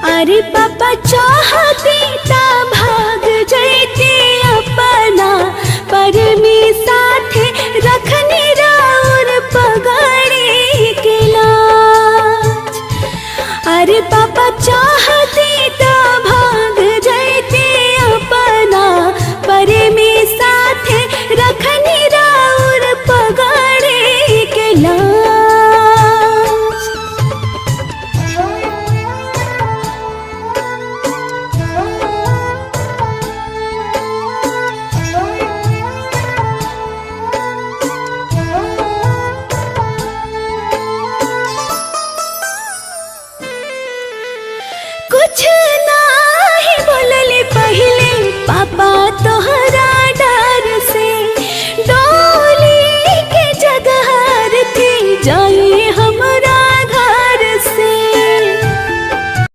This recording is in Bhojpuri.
अरे पापा चाहती ता भाग जैती अपना, पर में साथे रखनी राउर पगड़ी के लाज। अरे पापा चाहती ता भाग जैती अपना, पर में साथे रखनी राउर पगड़ी के लाज। कुछ नाही बोलले पहले पापा तोहरा